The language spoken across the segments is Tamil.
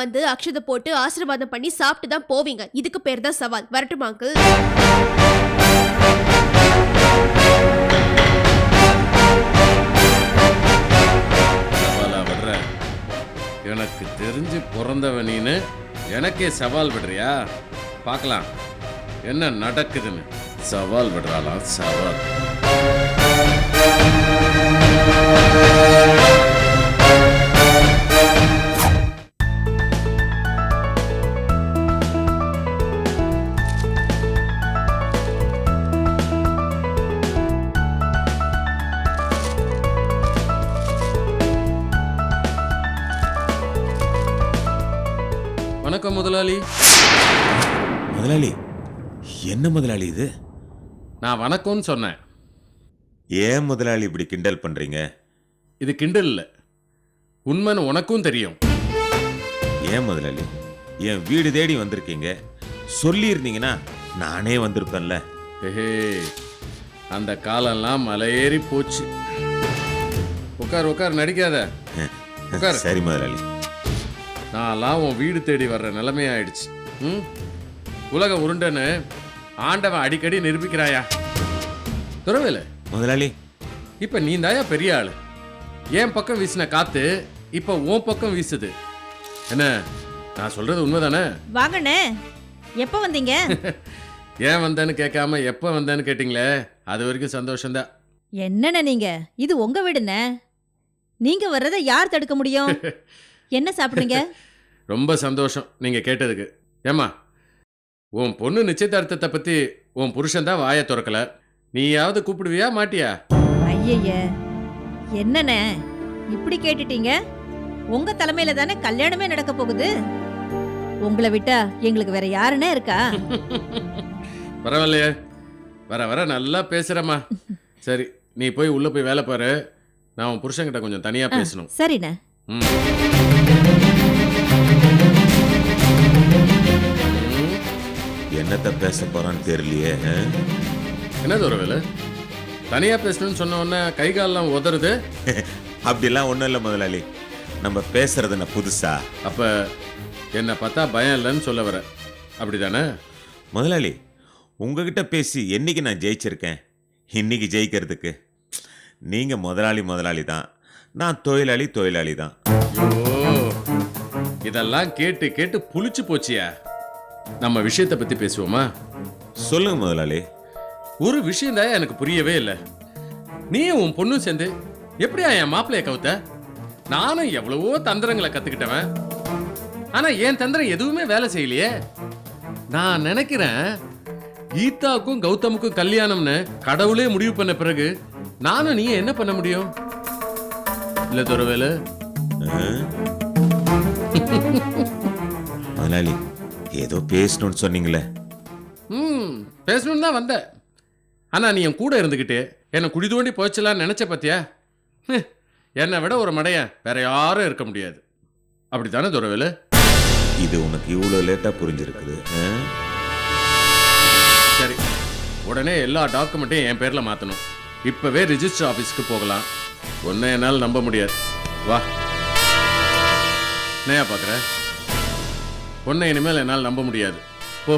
வந்து அக்ஷதை போட்டு ஆசீர்வாதம் பண்ணி சாப்பிட்டு தான் போவீங்க. இதுக்கு பேர் தான் சவால். வரட்டுமா அங்கிள்? சவாலா விடுற? எனக்கு தெரிஞ்சு பிறந்தவனின்னு எனக்கே சவால் விடுறியா? பார்க்கலாம் என்ன நடக்குதுன்னு. சவால் விடுறாளாம் சவால். வணக்கம் முதலாளி. முதலாளி, என்ன முதலாளி இது? நான் வணக்கம்னு சொன்னேன். ஏன் முதலாளி இப்படி கிண்டல் பண்றீங்க? இது கிண்டல் இல்லை, உண்மைன்னு உனக்கும் தெரியும். ஏன் முதலாளி, என் வீடு தேடி வந்திருக்கீங்க, சொல்லி இருந்தீங்கன்னா நானே வந்திருப்பேன்ல. ஹே, அந்த காலம்லாம் மலையேறி போச்சு. உட்கார் உட்கார், நடிக்காத. உட்கார். சரி முதலாளி. நான்லாம் உன் வீடு தேடி வர்ற நிலைமையாயிடுச்சு. உலக உருண்டன்னு ஆண்டவன் அடிக்கடி நிரூபிக்கிறாயா? துறவேல முதலாளி, இப்ப நீ தாயா பெரிய ஆளு. என் பக்கம் வீசின காத்து இப்ப உன் பக்கம் வீசுது. என்ன நான் சொல்றது உண்மைதானே? வாங்கண்ணே, எப்ப வந்தீங்க? ஏன் வந்தேன்னு கேட்காம எப்ப வந்தேன்னு கேட்டீங்களே, அது வரைக்கும் சந்தோஷம்தான். என்னண்ணே நீங்க, இது உங்க வீடுண்ணே. நீங்க வர்றதை யார் தடுக்க முடியும்? என்ன சாப்பிடுங்க? ரொம்ப சந்தோஷம் நீங்க கேட்டதுக்கு. ஏம்மா, உன் பொண்ணு நிச்சயதார்த்தத்தை பத்தி உன் புருஷன் தான் வாயை திறக்கல. நீயாவது கூப்பிடுவியா மாட்டியா? ஐயய்ய, என்னண்ணே இப்படி கேட்டுட்டீங்க? உங்க தலைமையில தானே கல்யாணமே நடக்க போகுது. உங்களை விட்டா எங்களுக்கு வேற யாருன்னே இருக்கா? பரவாயில்லையே, வர வர நல்லா பேசுறம்மா. சரி, நீ போய் உள்ள போய் வேலை பாரு. நான் உன் புருஷன்கிட்ட கொஞ்சம் தனியா பேசணும். சரிண்ணே. என்னத்த பேச போறான்னு தெரியலையே. என்னது ஒரு வேலை? தனியா பேசணும்னு சொன்ன உடனே கை காலெல்லாம் உதறுது. அப்படிலாம் ஒன்றும் இல்லை முதலாளி, நம்ம பேசுறது என்ன புதுசா? அப்ப என்னை பார்த்தா பயம் இல்லைன்னு சொல்ல வர, அப்படிதானே? முதலாளி, உங்ககிட்ட பேசி என்னைக்கு நான் ஜெயிச்சிருக்கேன்? இன்னைக்கு ஜெயிக்கிறதுக்கு நீங்க முதலாளி தான், நான் தொழிலாளி தான். ஐயோ, இதெல்லாம் கேட்டு கேட்டு புளிச்சு போச்சியா. நம்ம விஷயத்தை பத்தி பேசுவோமா? சொல்லுங்க முதலாளி. ஒரு விஷயம் தான் எனக்கு புரியவே இல்லை. நீயும் உன் பொண்ணும் சேர்ந்து எப்படியா என் மாப்பிள்ளைய கவுத்த? நானும் எவ்வளவோ தந்திரங்களை கத்துக்கிட்டவன், ஆனா என் தந்திரம் எதுவுமே வேலை செய்யலையே. நான் நினைக்கிறேன் கீதாவுக்கும் கௌதமுக்கும் கல்யாணம்னு கடவுளே முடிவு பண்ண பிறகு நானும் நீ என்ன பண்ண முடியும்? இல்ல துறவேலு? முதலாளி, ஏதோ பேசணும்னு சொன்னீங்களே. பேசணும்னு தான் வந்த. ஆனா நீ என் கூட இருந்துகிட்டு என்னை குடி தோண்டி போச்சலான்னு நினைச்ச பத்தியா? என்னை விட ஒரு மடையன் வேற யாரும் இருக்க முடியாது. அப்படித்தானே துறவேலு? இது உனக்கு இவ்வளவு லேட்டா புரிஞ்சிருக்குது. சரி, உடனே எல்லா டாக்குமெண்ட்டையும் என் பேர்ல மாத்தணும். இப்பவே ரிஜிஸ்டர் ஆபீஸ்க்கு போகலாம். ஒன்னும் என்னால் நம்ப முடியாது. வா. என்னையா பாக்குற? ஒன்னும் இனிமேல் என்னால் நம்ப முடியாது. போ,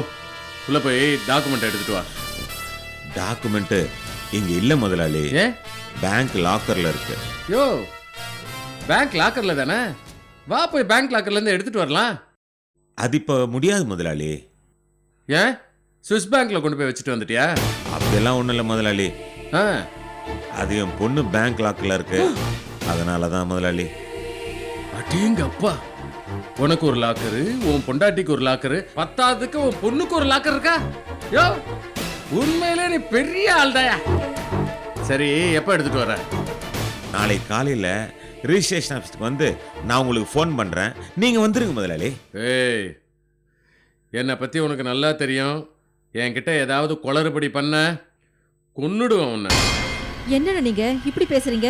உள்ள போய் டாக்குமெண்ட் எடுத்துட்டு வா. டாக்குமெண்ட் இங்க இல்ல முதலாளி. ஏன்? பேங்க் லாக்கர்ல இருக்கு. யோ, பேங்க் லாக்கர்ல தானே? வா, போய் பேங்க் லாக்கர்ல இருந்து எடுத்துட்டு வரலாம். அது இப்ப முடியாது முதலாளி. ஏன்? சுவிஸ் பேங்க்ல கொண்டு போய் வச்சுட்டு வந்துட்டியா? அப்படியெல்லாம் ஒண்ணும் இல்ல முதலாளி. ஆ, அது என் பொண்ணு பேங்க் லாக்கர்ல இருக்கு, அதனாலதான் முதலாளி. அடேங்க அப்பா, உனக்கு ஒரு லாக்கரு, உன் பொண்டாட்டிக்கு ஒரு லாக்கரு, பத்தாவதுக்கு உன் பொண்ணுக்கு ஒரு லாக்கர் இருக்கா? யோ, உண்மையிலே நீ பெரிய ஆள்தாயா. சரி, எப்ப எடுத்துட்டு வர? நாளை காலையில ரிஜிஸ்ட்ரேஷன் ஆஃபீஸ்க்கு வந்து நான் உங்களுக்கு ஃபோன் பண்றேன், நீங்க வந்துருங்க முதலாளி. ஏய், என்னை பத்தி உனக்கு நல்லா தெரியும். என்கிட்ட ஏதாவது குளறுபடி பண்ண கொன்னுடுவேன் உன்னை. என்னண்ணே நீங்க இப்படி பேசுறீங்க?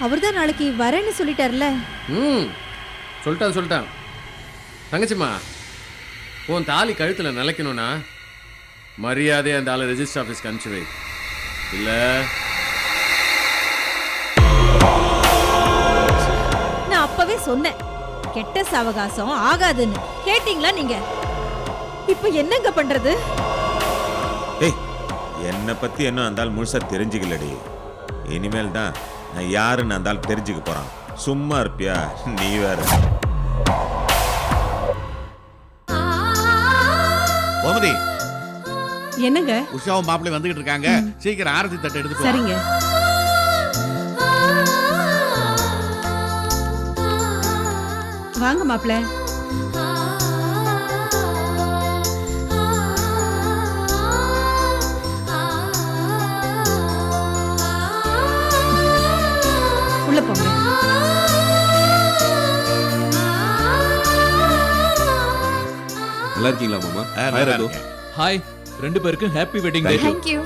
அவர்தான் நாளைக்கு வரேன்னு சொல்லிட்டார்ல. சொல்லிட்டான். தங்கச்சிம்மா, உன் தாலி கழுத்தில் நிலைக்கணும்னா மரியாதையை அந்த ஆளை ரெஜிஸ்டர் ஆஃபீஸ்க்கு அனுப்பிச்சு வை. இல்லை நான் அப்பவே சொன்னேன், கெட்ட சாவகாசம் ஆகாதுன்னு கேட்டீங்களா நீங்க? இப்ப என்னங்க பண்றது? ஏய், என்னை பத்தி என்ன இருந்தாலும் முழுசா தெரிஞ்சுக்கலடி. இனிமேல் தான் நான் யாருன்னு இருந்தாலும் தெரிஞ்சுக்க போறான். சும்மா இருப்பியா நீ வேற? கோமதி, என்னங்க? உஷாவும் மாப்பிள்ளை வந்துகிட்டு இருக்காங்க. சீக்கிரம் ஆரத்தி தட்டை எடுத்து சரிங்க. வாங்க மாப்பிள்ள. உள்ள போங்க. நல்லா இருக்கீங்களா மாமா? ஹாய் ரகு. ஹாய், ரெண்டு பேருக்கும் happy wedding day. Thank you.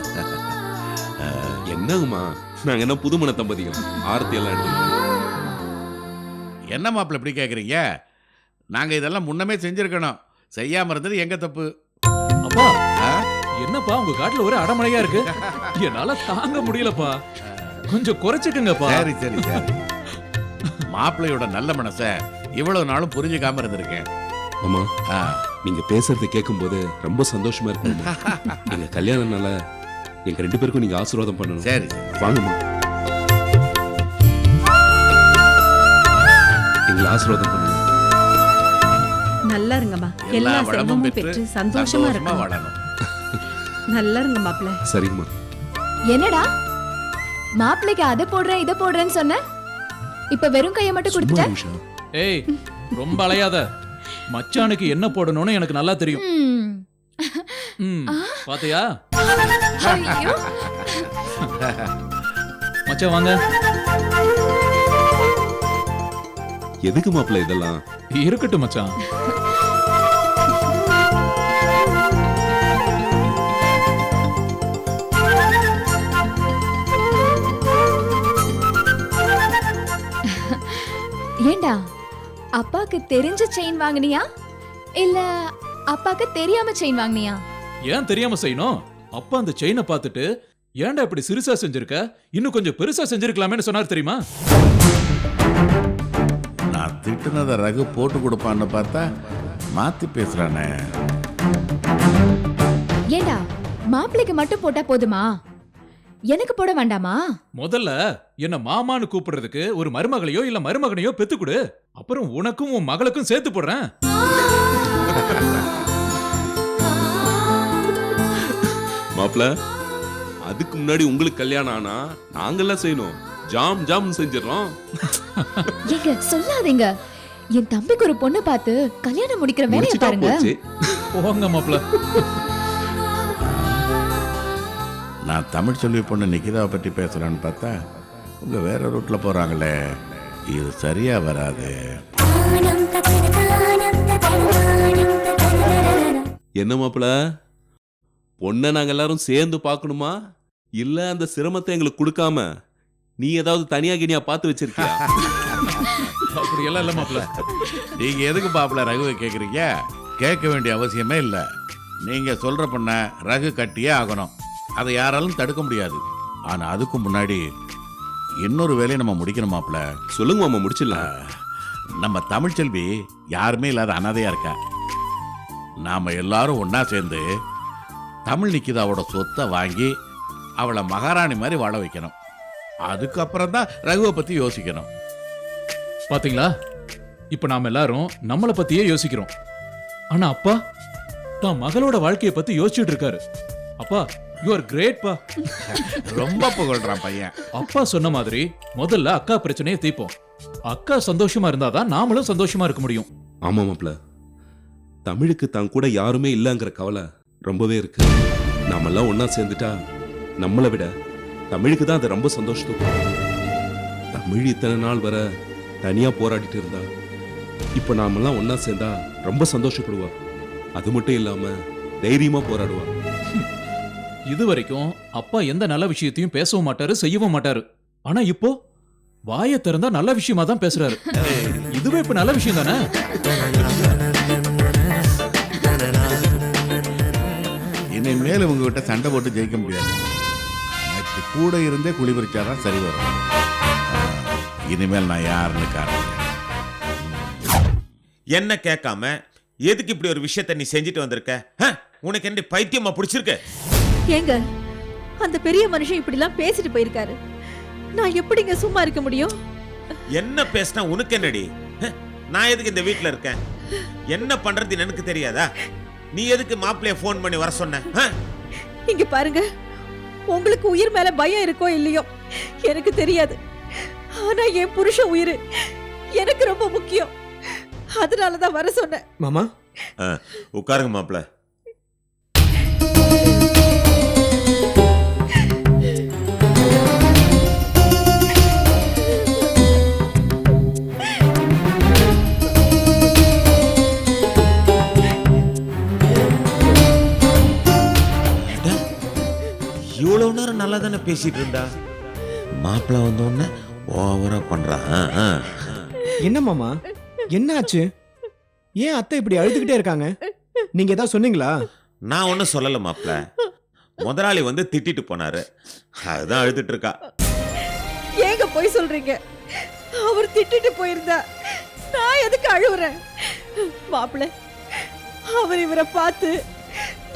என்னங்கம்மா, நாங்க என்ன புதுமண தம்பதிகள்? ஆரத்தி எல்லாம் எடுத்து என்ன மாப்பிள்ளை இப்படி கேக்குறீங்க? நாங்க இதெல்லாம் முன்னமே செஞ்சிருக்கணும். செய்யாம இருந்தது எங்க தப்பு. அப்பா, ஆ? என்னப்பா உங்க காட்டுல ஒரே அடமழையா இருக்கு? என்னால தாங்க முடியலப்பா. கொஞ்சம் குறைச்சுக்குங்கப்பா. சரி சரி சரி. மாப்பிள்ளையோட நல்ல மனசை இவ்வளவு நாளும் புரிஞ்சுக்காம இருந்திருக்கேன். மாமா, ஆ, நீங்க பேசுறதை கேட்கும்போது ரொம்ப சந்தோஷமா இருக்கு மாமா. எங்க கல்யாணம்னால எங்க ரெண்டு பேருக்கும் நீங்க ஆசீர்வாதம் பண்ணணும். சரி சரி. வாங்கம்மா, எங்களை ஆசீர்வாதம் பண்ணுங்க. நல்லா இருங்கம்மா. எல்லா எல்லா வளமும் செல்வமும் பெற்று பெற்று சந்தோஷமா இருக்கணும். வாழணும். நல்லா இருங்க மாப்பிள்ள. சரிங்கம்மா. என்னடா மாப்பிள்ளைக்கு அதை போடுறேன் இதை போடுறேன்னு சொன்ன, இப்ப வெறும் கையை மட்டும் சும்மா கொடுத்துட்ட. ஒரு நிமிஷம். ஏய், ரொம்ப அலையாத. மச்சானுக்கு என்ன போடணும்னு எனக்கு நல்லா தெரியும். ம். பாத்தியா? ஐயோ. மச்சான் வாங்க. எதுக்கு மாப்பிள்ள இதெல்லாம்? இருக்கட்டும் மச்சான். ஏண்டா அப்பாக்கு தெரிஞ்ச செயின் வாங்குனியா இல்ல அப்பாக்கு தெரியாம செயின் வாங்குனியா? ஏன் தெரியாம செய்யணும்? அப்பா அந்த செயினை பார்த்துட்டு ஏன்டா இப்படி சிறுசா செஞ்சிருக்க, இன்னும் கொஞ்சம் பெருசா செஞ்சிருக்கலாமேன்னு சொன்னார் தெரியுமா? நான் திட்டுனதை ரகு போட்டு கொடுப்பான்னு பார்த்தா மாத்தி பேசுறானே. ஏண்டா மாப்பிள்ளைக்கு மட்டும் போட்டா போதுமா, எனக்கு போட வேண்டாமா? முதல்ல என்ன மாமான்னு கூப்பிடுறதுக்கு ஒரு மருமகளையோ இல்ல மருமகனையோ பெத்து கொடு. அப்புறம் உனக்கும் உன் மகளுக்கும் சேர்த்து போடுறேன். மாப்பிள்ள, அதுக்கு முன்னாடி உங்களுக்கு கல்யாணம் ஆனா நாங்கெல்லாம் செய்யணும். ஜாம் ஜாம் செஞ்சிடறோம். ஏங்க சொல்லாதீங்க. என் தம்பிக்கு ஒரு பொண்ணு பார்த்து கல்யாணம் முடிக்கிற வேலையை முடிச்சிட்டா பாருங்க. போச்சு. போங்க மாப்ள. நான் தமிழ் செல்வி பொண்ணு நிக்கிதாவை பற்றி பேசுறான்னு பார்த்தா உங்க வேற ரூட்ல போறாங்களே. இது சரியா வராது. என்ன மாப்பிள்ள, பொண்ணை நாங்க எல்லாரும் சேர்ந்து பார்க்கணுமா இல்ல அந்த சிரமத்தை எங்களுக்கு கொடுக்காம நீ ஏதாவது தனியா கினியா பார்த்து வச்சிருக்கியா? அப்படி எல்லாம் இல்ல மாப்ள. நீங்க எதுக்கு பாப்பல ரகுவை கேக்குறீங்க? கேட்க வேண்டிய அவசியமே இல்லை. நீங்க சொல்ற பொண்ண ரகு கட்டியே ஆகணும். அதை யாராலும் தடுக்க முடியாது. ஆனா அதுக்கு முன்னாடி இன்னொரு வேலையை நம்ம முடிக்கணும் மாப்ள. சொல்லுங்க மாமா, முடிச்சிடலாம். நம்ம தமிழ் செல்வி யாருமே இல்லாத அனாதையா இருக்கா. நாம எல்லாரும் ஒன்னா சேர்ந்து தமிழ் நிக்கிதாவோட சொத்தை வாங்கி அவளை மகாராணி மாதிரி வாழ வைக்கணும். அதுக்கப்புறம் தான் ரகுவை பத்தி யோசிக்கணும். பாத்தீங்களா, இப்ப நாம எல்லாரும் நம்மளை பத்தியே யோசிக்கிறோம். ஆனா அப்பா தான் மகளோட வாழ்க்கையை பத்தி யோசிச்சுட்டு இருக்காரு. அப்பா, யூ ஆர் கிரேட் பா. ரொம்ப புகழ்றான் பையன். அப்பா சொன்ன மாதிரி முதல்ல அக்கா பிரச்சனையை தீர்ப்போம். அக்கா சந்தோஷமா இருந்தாதான் நாமளும் சந்தோஷமா இருக்க முடியும். ஆமா மாப்பிள்ள, தமிழுக்கு தான் கூட யாருமே இல்லைங்கிற கவலை ரொம்பவே இருக்கு. நாமெல்லாம் ஒன்னா சேர்ந்துட்டா நம்மளை விட தமிழுக்கு தான் அது ரொம்ப சந்தோஷம். தமிழ் இத்தனை நாள் வர தனியா போராடிட்டு இருந்தா இப்ப நாமெல்லாம் ஒன்னா சேர்ந்தா ரொம்ப சந்தோஷப்படுவா. அது மட்டும் இல்லாம தைரியமா போராடுவா. இது வரைக்கும் அப்பா எந்த நல்ல விஷயத்தையும் பேசவும் மாட்டாரு, செய்யவும் மாட்டாரு. ஆனா இப்போ வாயை திறந்தா நல்ல விஷயமா தான் பேசுறாரு. இதுவே இப்ப நல்ல விஷயம் தானே? இனிமேல் உங்ககிட்ட சண்டை போட்டு ஜெயிக்க முடியாது. எனக்கு கூட இருந்தே குழி பறிச்சாதான் சரி வரும். இனிமேல் நான் யாருன்னு காட்டுறேன். என்ன கேட்காம எதுக்கு இப்படி ஒரு விஷயத்த நீ செஞ்சுட்டு வந்திருக்க? உனக்கு என்ன பைத்தியமா பிடிச்சிருக்கு? ஏங்க அந்த பெரிய மனுஷன் இப்படிலாம் பேசிட்டு போயிருக்காரு. நான் எப்படிங்க சும்மா இருக்க முடியும்? என்ன பேசினா உனக்கு என்னடி? நான் எதுக்கு இந்த வீட்டுல இருக்கேன்? என்ன பண்றது எனக்கு தெரியாதா? நீ எதுக்கு மாப்பிள்ளைய போன் பண்ணி வர சொன்ன? இங்க பாருங்க, உங்களுக்கு உயிர் மேல பயம் இருக்கோ இல்லையோ எனக்கு தெரியாது. ஆனா என் புருஷன் உயிர் எனக்கு ரொம்ப முக்கியம். அதனாலதான் வர சொன்னேன். மாமா உட்காருங்க மாப்பிள்ள. இவ்வளவு நேரம் நல்லா தானே பேசிட்டு இருந்தா, மாப்பிள்ள வந்தோடனே ஓவரா பண்றான். என்ன மாமா, என்ன ஆச்சு? ஏன் அத்தை இப்படி அழுதுகிட்டே இருக்காங்க? நீங்க ஏதாவது சொன்னீங்களா? நான் ஒன்னும் சொல்லல மாப்பிள்ள. முதலாளி வந்து திட்டிட்டு போனாரு, அதுதான் அழுதுட்டு இருக்கா. ஏங்க போய் சொல்றீங்க? அவர் திட்டிட்டு போயிருந்தா நான் எதுக்கு அழுவுறேன்? மாப்பிள்ள, அவர் இவரை பார்த்து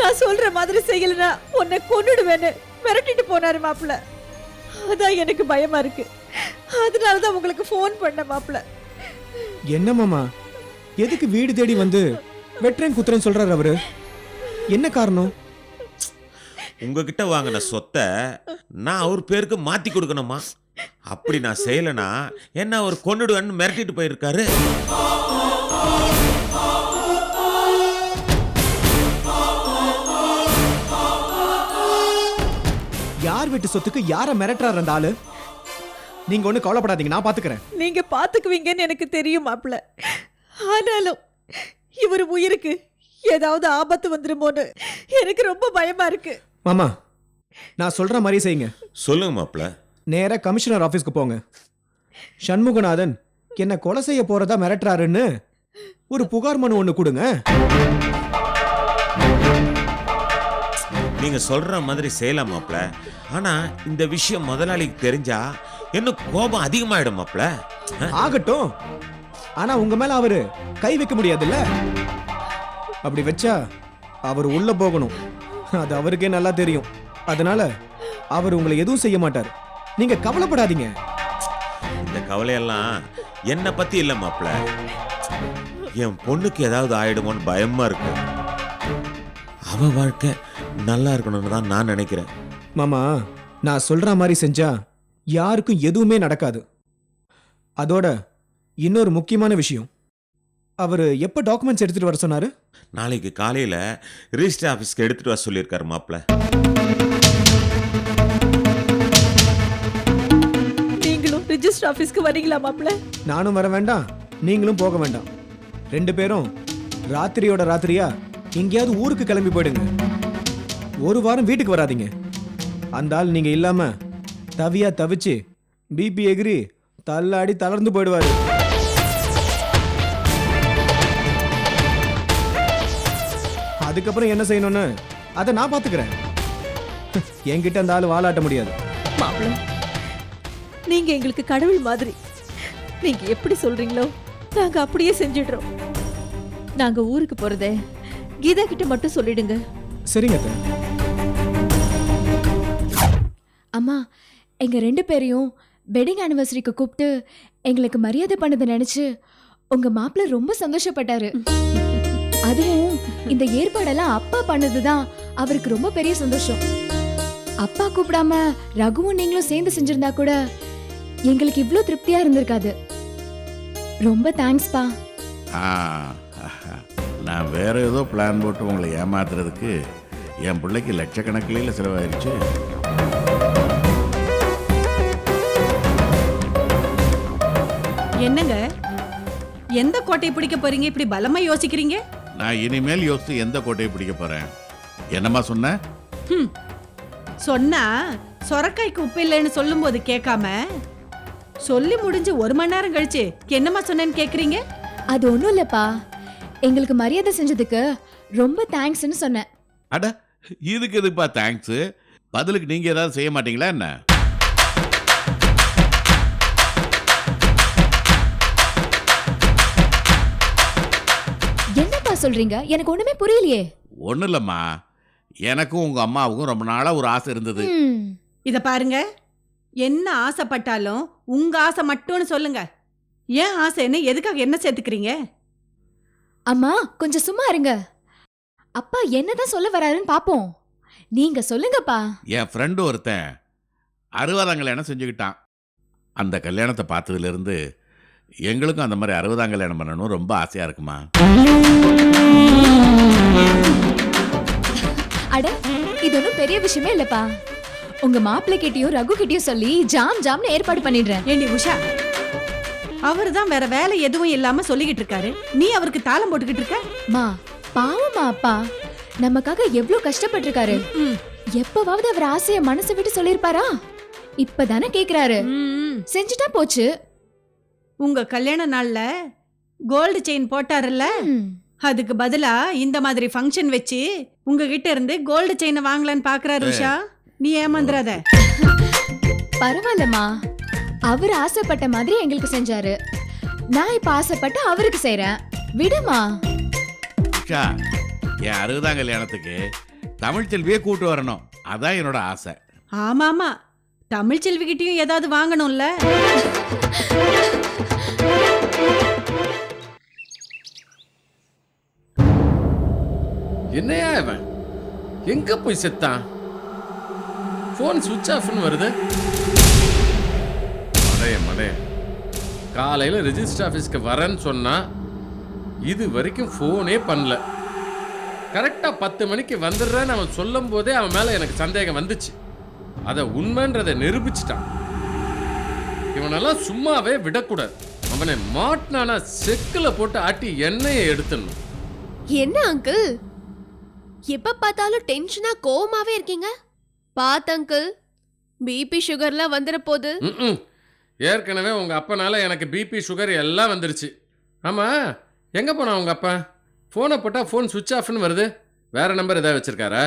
நான் சொல்ற மாதிரி செய்யலனா உன்னை கொன்னுடுவேன்னு மிரட்டிட்டு போனாரு மாப்பிள்ள. அதான் எனக்கு பயமா இருக்கு. அதனாலதான் உங்களுக்கு போன் பண்ண மாப்பிள்ள. என்ன மாமா, எதுக்கு வீடு தேடி வந்து வெட்டுறேன் குத்துறேன்னு சொல்றாரு அவரு? என்ன காரணம்? உங்ககிட்ட வாங்கின சொத்தை நான் அவர் பேருக்கு மாத்தி கொடுக்கணுமா? அப்படி நான் செய்யலனா என்ன அவர் கொன்னுடுவேன்னு மிரட்டிட்டு போயிருக்காரு. யார் வீட்டு சொத்துக்கு யார மிரட்டுறாரு அந்த ஆளு? நீங்க ஒண்ணு கவலைப்படாதீங்க, நான் பாத்துக்கிறேன். நீங்க பாத்துக்குவீங்கன்னு எனக்கு தெரியும் மாப்பிள்ள. ஆனாலும் இவர் உயிருக்கு ஏதாவது ஆபத்து வந்துருமோன்னு எனக்கு ரொம்ப பயமா இருக்கு. மாமா, நான் சொல்ற மாதிரி செய்யுங்க. சொல்லுங்க மாப்பிள்ள. நேரா கமிஷனர் ஆபீஸ்க்கு போங்க. சண்முகநாதன் என்ன கொலை செய்ய போறதா மிரட்டுறாருன்னு ஒரு புகார் மனு ஒண்ணு கொடுங்க. நீங்க சொல்ற மாதிரி செய்யலாம் மாப்பிள்ள. ஆனா இந்த விஷயம் முதலாளிக்கு தெரிஞ்சா இன்னும் கோபம் அதிகமாயிடும் மாப்பிள்ள. ஆகட்டும், ஆனா உங்க மேல அவரு கை வைக்க முடியாதுல்ல? அப்படி வச்சா அவர் உள்ள போகணும், அது அவருக்கே நல்லா தெரியும். அதனால அவர் உங்களை எதுவும் செய்ய மாட்டார், நீங்க கவலைப்படாதீங்க. இந்த கவலையெல்லாம் என்ன பத்தி இல்ல மாப்பிள்ள. என் பொண்ணுக்கு ஏதாவது ஆயிடுமோன்னு பயமா இருக்கு. அவ வாழ்க்கை நல்லா இருக்கணும்னு தான் நான் நினைக்கிறேன். மாமா, நான் சொல்ற மாதிரி செஞ்சா யாருக்கும் எதுவுமே நடக்காது. அதோட இன்னொரு முக்கியமான விஷயம், அவரு எப்ப டாக்குமெண்ட்ஸ் எடுத்துட்டு வர சொன்னாரு? நாளைக்கு காலையில ரிஜிஸ்டர் ஆபீஸ்க்கு எடுத்துட்டு வர சொல்லியிருக்காரு மாப்பிள்ள. நீங்களும் ரிஜிஸ்டர் ஆபீஸ்க்கு வரீங்களா மாப்பிள்ள? நானும் வர வேண்டாம், நீங்களும் போக வேண்டாம். 2 பேரும் ராத்திரியோட ராத்திரியா எங்கேயாவது ஊருக்கு கிளம்பி போயிடுங்க. ஒரு வாரம் வீட்டுக்கு வராதீங்க. அந்த ஆள் நீங்க இல்லாம தவியா தவிச்சு பிபி எகிரி தள்ளாடி தளர்ந்து போயிடுவாரு. அதுக்கப்புறம் என்ன செய்யணும்னு அதை நான் பாத்துக்கிறேன். என்கிட்ட அந்த ஆள் வாலாட்ட முடியாது. மாப்பிள்ள, நீங்க எங்களுக்கு கடவுள் மாதிரி. நீங்க எப்படி சொல்றீங்களோ நாங்க அப்படியே செஞ்சிடுறோம். நாங்க ஊருக்கு போறதே கீதா கிட்ட மட்டும் சொல்லிடுங்க. சரிங்க அத்தை. அம்மா, எங்க 2 பேரையும் வெட்டிங் ஆனிவர்சரிக்கு கூப்பிட்டு எங்களுக்கு மரியாதை பண்ணதை நினைச்சு உங்க மாப்பிள்ள ரொம்ப சந்தோஷப்பட்டாரு. அதுவும் இந்த ஏற்பாடெல்லாம் அப்பா பண்ணதுதான் அவருக்கு ரொம்ப பெரிய சந்தோஷம். அப்பா கூப்பிடாம ரகுவும் நீங்களும் சேர்ந்து செஞ்சிருந்தா கூட எங்களுக்கு இவ்ளோ திருப்தியா இருந்திருக்காது. ரொம்ப தேங்க்ஸ்பா. நான் வேற ஏதோ பிளான் போட்டு உங்களை ஏமாத்துறதுக்கு என் பிள்ளைக்கு லட்சக்கணக்கில் செலவாயிருச்சு. என்னங்க, எந்த கோட்டையை பிடிக்க போறீங்க? இப்படி பலமா யோசிக்கிறீங்க. நான் இனிமேல் யோசித்து எந்த கோட்டையை பிடிக்க போறேன்? என்னம்மா சொன்ன? சொன்னா சொரக்காய்க்கு உப்பு இல்லைன்னு சொல்லும் போது கேட்காம சொல்லி முடிஞ்சு 1 மணி நேரம் கழிச்சு என்னம்மா சொன்னேன்னு கேக்குறீங்க? அது ஒண்ணும் இல்லப்பா, எங்களுக்கு மரியாதை செஞ்சதுக்கு ரொம்ப தேங்க்ஸ்னு சொன்னேன். அட, இதுக்கு எதுக்குப்பா தேங்க்ஸ்? பதிலுக்கு நீங்க ஏதாவது செய்ய மாட்டீங்களா என்ன? சொல்றீங்க? எனக்கு ஒண்ணுமே புரியலையே. ஒன்றும் இல்லைம்மா, எனக்கும் உங்கள் அம்மாவுக்கும் ரொம்ப நாளாக ஒரு ஆசை இருந்தது. ம், இத பாருங்க, என்ன ஆசைப்பட்டாலும் உங்க ஆசை மட்டும்னு சொல்லுங்க. ஏன் ஆசை என்ன, எதுக்காக என்ன சேர்த்துக்கிறீங்க? அம்மா கொஞ்சம் சும்மா இருங்க. அப்பா என்னதான் சொல்ல வராருன்னு பாப்போம். நீங்க சொல்லுங்கப்பா. என் ஃப்ரெண்டு ஒருத்தன் 60ஆம் கல்யாணம் செஞ்சுக்கிட்டான். அந்த கல்யாணத்தை பார்த்ததுலேருந்து எங்களுக்கும் அந்த மாதிரி 60ஆம் கல்யாணம் பண்ணணும் ரொம்ப ஆசையாக இருக்குமா. அட இது ஒன்றும் பெரிய விஷயமே இல்லப்பா. உங்க மாப்பிள்ளை கிட்டயும் ரகு கிட்டயும் சொல்லி ஜாம்னு ஏற்பாடு பண்ணிடுறேன். ஏண்டி உஷா, அவர் தான் வேற வேலை எதுவும் இல்லாம சொல்லிக்கிட்டு இருக்காரு, நீ அவருக்கு தாளம் போட்டுக்கிட்டு இருக்க. மா பாவமா அப்பா, நமக்காக எவ்வளவு கஷ்டப்பட்டிருக்காரு. எப்பவாவது அவர் ஆசைய மனசை விட்டு சொல்லிருப்பாரா? இப்பதானே கேக்குறாரு. செஞ்சுட்டா போச்சு. உங்க கல்யாண நாள்ல கோல்டு செயின் போட்டாருல்ல, ம். அதுக்கு பதிலா இந்த மாதிரி ஃபங்க்ஷன் வச்சு உங்ககிட்ட இருந்து கோல்டு செயினை வாங்கலான்னு பாக்குறாரு. உஷா, நீ ஏமாந்துறாத. பரவாயில்லம்மா, அவர் ஆசைப்பட்ட மாதிரி எங்களுக்கு செஞ்சாரு. நான் இப்ப ஆசைப்பட்டு அவருக்கு செய்றேன். விடுமா. உஷா, என் 60ஆம் கல்யாணத்துக்கு தமிழ்ச்செல்வியே கூட்டு வரணும், அதான் என்னோட ஆசை. ஆமாமா, தமிழ் செல்விகிட்டயும் ஏதாவது வாங்கணும்ல. என்னையா இவன் எங்க போய் செத்தான்? போன் சுவிட்ச் ஆஃப்னு வருது. மடைய காலையில ரெஜிஸ்டர் ஆபீஸ்க்கு வரேன்னு சொன்னா இது வரைக்கும் போனே பண்ணல. கரெக்டா 10 மணிக்கு வந்துடுறேன்னு அவன் சொல்லும் போதே அவன் மேல எனக்கு சந்தேகம் வந்துச்சு. அதை உண்மைன்றதை நிரூபிச்சிட்டான். இவனெல்லாம் சும்மாவே விடக்கூடாது. அவனை மாட்டினானா செக்கில் போட்டு ஆட்டி எண்ணெயை எடுத்துடணும். என்ன அங்கிள் எப்ப பார்த்தாலும் டென்ஷனா கோவமாவே இருக்கீங்க? பாத் அங்கிள், பிபி சுகர்லாம் வந்துட போகுது. ஏற்கனவே உங்க அப்பனால எனக்கு பிபி சுகர் எல்லாம் வந்துருச்சு. ஆமா, எங்க போனா உங்க அப்பா? போனை போட்டா போன் சுவிட்ச் ஆஃப்னு வருது. வேற நம்பர் ஏதாவது வச்சிருக்காரா?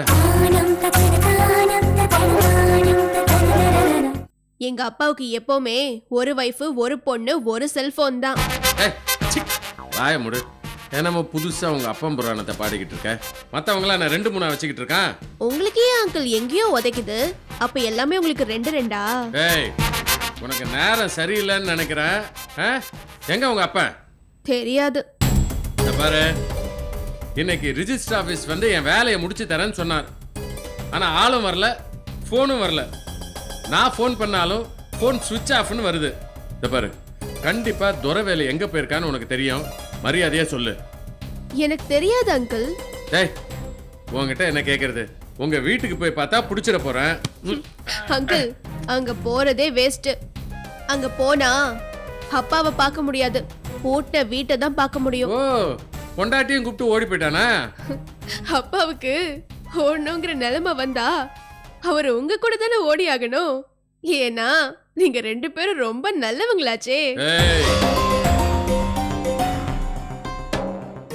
எங்க அப்பாவுக்கு எப்பவுமே ஒரு வைஃப், ஒரு பொண்ணு, ஒரு செல்போன் தான். வாய முடு. நம்ம புதுசா உங்க அப்பம் புராணத்தை பாடிக்கிட்டு இருக்க. மத்தவங்கள நான் 2-3 வச்சுக்கிட்டு இருக்கேன். உங்களுக்கு ஏன் அங்கிள் எங்கேயோ உதைக்குது? அப்ப எல்லாமே உங்களுக்கு 2-2? ஏய், உனக்கு நேரம் சரியில்லைன்னு நினைக்கிறேன். எங்க உங்க அப்பா? தெரியாது. பாரு, இன்னைக்கு ரிஜிஸ்டர் ஆபீஸ் வந்து என் வேலையை முடிச்சு தரேன்னு சொன்னார். ஆனா ஆளும் வரல, போனும் வரல. நான் போன் பண்ணாலும் போன் சுவிட்ச் ஆஃப்னு வருது. பாரு, கண்டிப்பா துரவேலு எங்க போயிருக்கான்னு உனக்கு தெரியும். மரியாதையா சொல்லு. எனக்கு தெரியாது அங்கிள். டேய், உங்ககிட்ட என்ன கேக்குறது? உங்க வீட்டுக்கு போய் பார்த்தா புடிச்சிட போறேன். அங்கிள், அங்க போறதே வேஸ்ட். அங்க போனா அப்பாவை பார்க்க முடியாது, பூட்ட வீட்டை தான் பார்க்க முடியும். ஓ, பொண்டாட்டியும் கூப்பிட்டு ஓடி போயிட்டானா? அப்பாவுக்கு ஓடணுங்கிற நிலைமை வந்தா அவர் உங்க கூட தானே ஓடி ஆகணும். ஏன்னா நீங்க 2 பேரும் ரொம்ப நல்லவங்களாச்சே.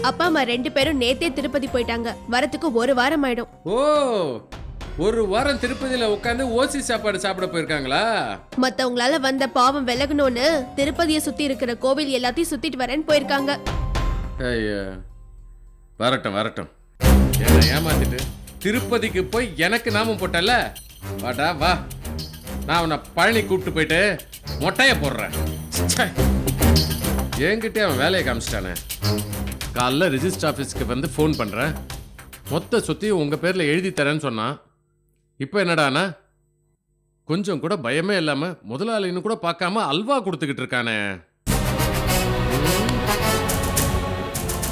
அப்பா அம்மா 2 பேரும் நேத்தே திருப்பதி போயிட்டாங்க. வரத்துக்கு 1 வாரம் ஆயிடும். ஓ, 1 வாரம் திருப்பதியில உட்காந்து ஓசி சாப்பாடு சாப்பிட போயிருக்காங்களா? மத்தவங்களால வந்த பாவம் விலகணும்னு திருப்பதியை சுத்தி இருக்கிற கோவில் எல்லாத்தையும் சுத்திட்டு வரேன்னு போயிருக்காங்க. ஐயா, வரட்டும். என்ன ஏமாத்திட்டு திருப்பதிக்கு போய் எனக்கு நாமம் போட்டல. வாடா வா, நான் உன்னை பழனி கூப்பிட்டு போயிட்டு மொட்டைய போடுறேன். என்கிட்ட அவன் வேலையை காமிச்சிட்டானே. காலைல ரிஜிஸ்டர் ஆஃபீஸ்க்கு வந்து ஃபோன் பண்ணுறேன். மொத்த சொத்தையும் உங்கள் பேரில் எழுதி தரேன்னு சொன்னான். இப்போ என்னடானா கொஞ்சம் கூட பயமே இல்லாமல் முதலாளின்னு கூட பார்க்காம அல்வா கொடுத்துக்கிட்டு இருக்கானே.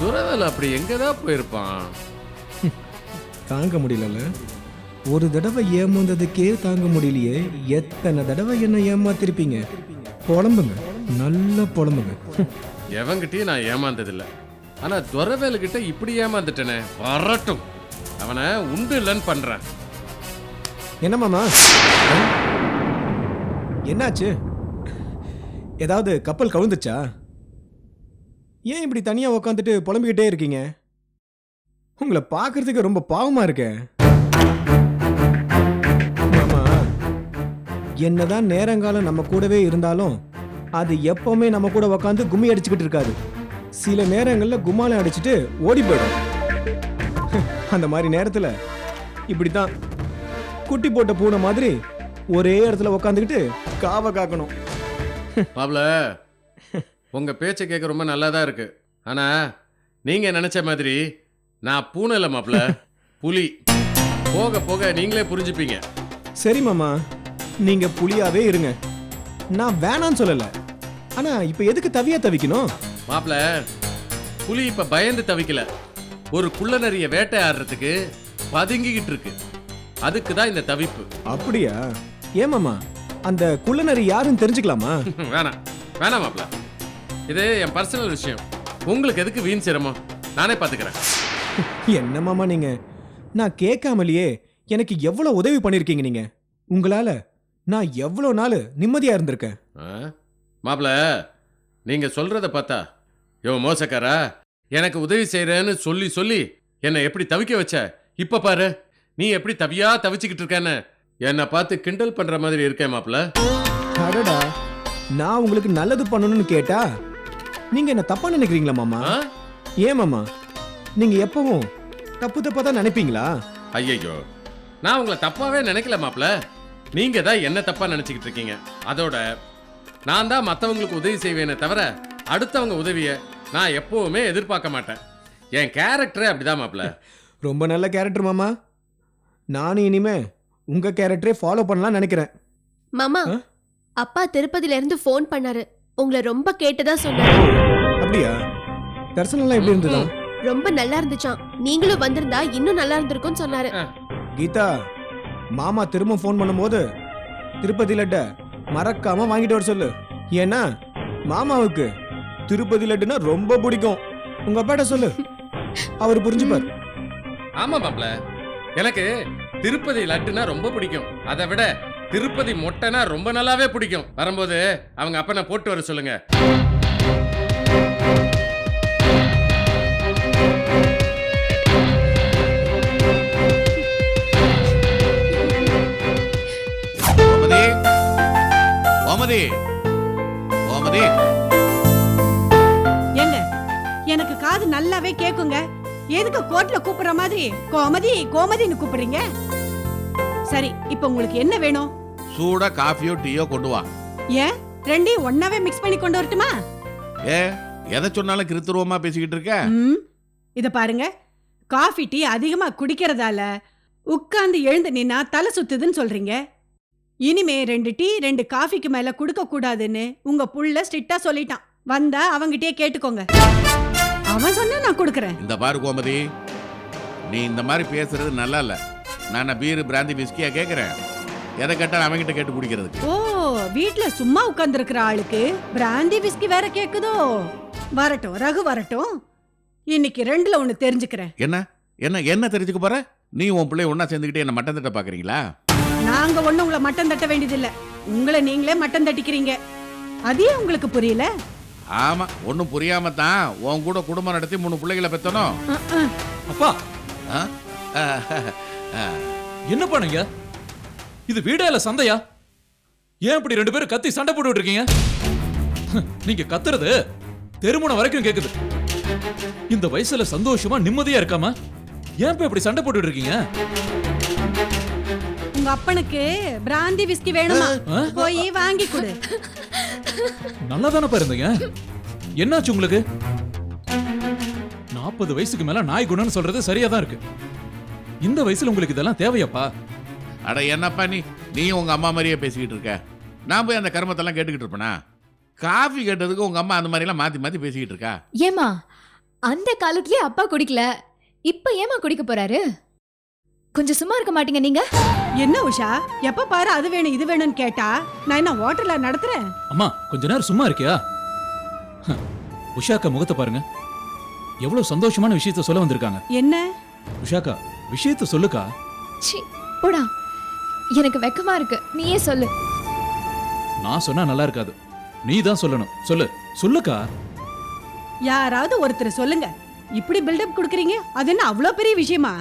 துரவேல் அப்படி எங்கதான் போயிருப்பான்? தாங்க முடியல. ஒரு தடவை ஏமாந்ததுக்கே தாங்க முடியலையே, எத்தனை தடவை என்ன ஏமாத்திருப்பீங்க? புலம்புங்க, நல்ல புலம்புங்க. எவங்கிட்டயும் நான் ஏமாந்ததில்லை. ஆனா துரவேலுக்கிட்ட இப்படி ஏமாந்துட்டேனே. வரட்டும், அவனை உண்டு இல்லைன்னு பண்றேன். என்ன மாமா, என்னாச்சு? ஏதாவது கப்பல் கவுந்துச்சா? ஏன் இப்படி தனியா உக்காந்துட்டு புலம்பிக்கிட்டே இருக்கீங்க? உங்களை பார்க்கறதுக்கு ரொம்ப பாவமா இருக்கே. மாமா, என்னதான் நேரங்காலம் நம்ம கூடவே இருந்தாலும் அது எப்பவுமே நம்ம கூட உக்காந்து கும்மி அடிச்சுக்கிட்டு இருக்காது. சில நேரங்கள்ல கும்மாளம் அடிச்சிட்டு ஓடி போயிடும். அந்த மாதிரி நேரத்துல இப்படித்தான் குட்டி போட்ட பூனை மாதிரி ஒரே இடத்துல உக்காந்துக்கிட்டு காவ காக்கணும். மாப்ள உங்க பேச்சை கேட்க ரொம்ப நல்லா தான் இருக்கு. ஆனா நீங்க நினைச்ச மாதிரி நான் பூனை இல்லை மாப்ள, புலி. போக போக நீங்களே புரிஞ்சுப்பீங்க. சரி மாமா, நீங்க புலியாவே இருங்க, நான் வேணான்னு சொல்லல. ஆனா இப்ப எதுக்கு தவிக்கணும்? மாப்ள புலி இப்ப பயந்து தவிக்கல, ஒரு குள்ள நரிய வேட்டையாடுறதுக்கு பதுங்கிக்கிட்டு இருக்கு. அதுக்கு தான் இந்த தவிப்பு. அப்படியா? ஏமாமா, அந்த குள்ளநரி யாருன்னு தெரிஞ்சுக்கலாமா? வேணாம் வேணாம் மாப்ள, இது என் பர்சனல் விஷயம். உங்களுக்கு எதுக்கு வீண் சிரமம்? நானே பாத்துக்கிறேன். என்ன மாமா நீங்க, நான் கேட்காமலேயே எனக்கு எவ்வளவு உதவி பண்ணிருக்கீங்க நீங்க. உங்களால நான் எவ்வளவு நாள் நிம்மதியா இருந்திருக்கேன். மாப்ள நீங்க சொல்றத பார்த்தா யோ மோசக்காரா, எனக்கு உதவி செய்யறேன்னு சொல்லி சொல்லி என்னை எப்படி தவிக்க வச்ச. இப்ப பாரு நீ எப்படி தவிச்சுக்கிட்டு இருக்கேன்னு என்னை பார்த்து கிண்டல் பண்ற மாதிரி இருக்கேன் மாப்ள. அடடா, நான் உங்களுக்கு நல்லது பண்ணணும்னு கேட்டா நீங்க என்ன தப்பா நினைக்கிறீங்களா மாமா? ஏன் மாமா, நீங்க எப்பவும் தப்பா தான் நினைப்பீங்களா? ஐயோ, நான் உங்களை தப்பாவே நினைக்கல மாப்ள, நீங்க தான் என்ன தப்பா நினைச்சுக்கிட்டு இருக்கீங்க. அதோட நான் தான் மற்றவங்களுக்கு உதவி செய்வேனே தவிர அடுத்தவங்க உதவியை நான் எப்பவுமே எதிர்பார்க்க மாட்டேன். என் கேரக்டரே அப்படிதான் மாப்ள. ரொம்ப நல்ல கேரக்டர் மாமா. நானும் இனிமே உங்க கேரக்டரே ஃபாலோ பண்ணலாம் நினைக்கிறேன். மாமா, அப்பா திருப்பதில இருந்து ஃபோன் பண்ணாரு. உங்களை ரொம்ப கேட்டதா சொன்னாரு. அப்படியா? தரிசனம்லாம் எப்படி இருந்ததா? ரொம்ப நல்லா இருந்துச்சாம். நீங்களும் வந்திருந்தா இன்னும் நல்லா இருந்திருக்கும்னு சொன்னாரு. கீதா, மாமா திரும்ப ஃபோன் பண்ணும்போது திருப்பதி லட்ட மறக்காம வாங்கிட்டு வர சொல்லு. ஏன்னா மாமாவுக்கு திருப்பதி லட்டுனா ரொம்ப பிடிக்கும். உங்க அப்பாட்ட சொல்லு, அவர் புரிஞ்சுப்பார். ஆமா மாப்ள, எனக்கு திருப்பதி லட்டுனா ரொம்ப பிடிக்கும். அதை விட திருப்பதி மொட்டைனா ரொம்ப நல்லாவே பிடிக்கும். வரும்போது அவங்க அப்பனை போட்டு வர சொல்லுங்க. ஏங்க, எனக்கு காது நல்லாவே கேக்குங்க. எதுக்கு கோர்ட்ல கூப்பிடுற மாதிரி கோமதி கோமதின்னு கூப்பிடுறீங்க? சரி, இப்ப உங்களுக்கு என்ன வேணும்? சூடா காஃபியோ டீயோ கொண்டு வா. ஏன் ரெண்டையும் ஒன்னாவே மிக்ஸ் பண்ணி கொண்டு வரட்டுமா? எதை சொன்னாலும் கிருத்துருவமா பேசிக்கிட்டு இருக்க. இத பாருங்க, காஃபி டீ அதிகமா குடிக்கிறதால உட்கார்ந்து எழுந்து நின்னா தலை சுத்துதுன்னு சொல்றீங்க. இனிமே 2 டீ 2 காஃபிக்கு மேல குடுக்க கூடாதுன்னு உங்க புள்ள ஸ்ட்ரிக்ட்டா சொல்லிட்டான். வந்தா அவங்கிட்டே கேட்டுக்கோங்க. அவன் சொன்னா நான் கொடுக்கறேன். இந்த பாரு கோமதி, நீ இந்த மாதிரி பேசுறது நல்லா இல்ல. நான் பீர் பிராந்தி விஸ்கியா கேக்குறேன். எதை கேட்டாலும் அவங்கிட்ட கேட்டு குடிக்கிறதுக்கு. ஓ, வீட்ல சும்மா உட்கார்ந்து இருக்கிற ஆளுக்கு பிராந்தி விஸ்கி வேற கேக்குதோ? வரட்டும் ரகு, வரட்டும். இன்னைக்கு 2ல 1 தெரிஞ்சுக்கிறேன். என்ன என்ன என்ன தெரிஞ்சுக்க போற? நீ உன் பிள்ளை ஒன்னா சேர்ந்துக்கிட்டு என்ன மட்டம் தட்ட பாக்குறீங்களா? நாங்க ஒண்ணு உங்களை மட்டம் தட்ட வேண்டியதில்லை. உங்களை நீங்களே மட்டம் தட்டிக்கிறீங்க. அதே உங்களுக்கு புரியல? ஆமா, ஒன்னும் புரியாம தான் உன் கூட குடும்பம் நடத்தி 3 பிள்ளைகளை பெத்தனும். அப்பா, என்ன பண்ணுங்க? இது வீடா இல்ல சந்தையா? ஏன் இப்படி 2 பேரும் கத்தி சண்டை போட்டுட்டு இருக்கீங்க? நீங்க கத்துறது தெருமுனை வரைக்கும் கேக்குது. இந்த வயசுல சந்தோஷமா நிம்மதியா இருக்காம ஏன் இப்படி சண்டை போட்டுட்டு இருக்கீங்க? உங்க அப்பனுக்கு பிராந்தி விஸ்கி வேணுமா? போய் வாங்கி கொடு. நல்லா தானே இருந்தீங்க, என்னாச்சு உங்களுக்கு? 40 வயசுக்கு மேல நாய் குணம்னு சொல்றது சரியா தான் இருக்கு. இந்த வயசுல உங்களுக்கு இதெல்லாம் தேவையாப்பா? அட என்னப்பா நீ உங்க அம்மா மாதிரியே பேசிக்கிட்டு இருக்க. நான் போய் அந்த கர்மத்தெல்லாம் கேட்டுக்கிட்டு இருப்பேனா? காஃபி கேட்டதுக்கு உங்க அம்மா அந்த மாதிரி எல்லாம் மாத்தி மாத்தி பேசிக்கிட்டு இருக்கா. ஏமா, அந்த காலத்திலே அப்பா குடிக்கல, இப்ப ஏமா குடிக்க போறாரு? கொஞ்சம் சும்மா இருக்க மாட்டீங்க நீங்க? என்ன உஷா, எப்ப பாரு அது வேணும் இது வேணும்னு கேட்டா நான் என்ன ஹோட்டல்ல நடத்துறேன்? அம்மா, கொஞ்ச நேரம் சும்மா இருக்கியா? உஷாக்கா முகத்தை பாருங்க, எவ்வளவு சந்தோஷமான விஷயத்த சொல்ல வந்திருக்காங்க. என்ன உஷாக்கா, விஷயத்த சொல்லுக்கா. சி, போடா, எனக்கு வெக்கமா இருக்கு, நீயே சொல்லு. நான் சொன்னா நல்லா இருக்காது, நீ தான் சொல்லணும். சொல்லு சொல்லுக்கா. யாராவது ஒருத்தர் சொல்லுங்க. இப்படி பில்டப் கொடுக்கறீங்க, அது என்ன அவ்வளவு பெரிய விஷயமா?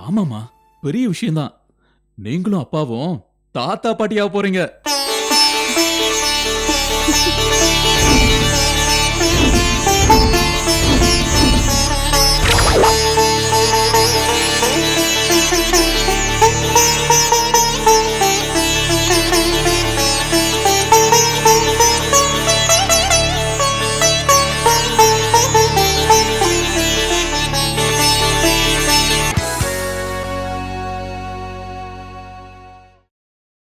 ஆமாமா, பெரிய விஷயம்தான். நீங்களும் அப்பாவும் தாத்தா பாட்டியா போறீங்க.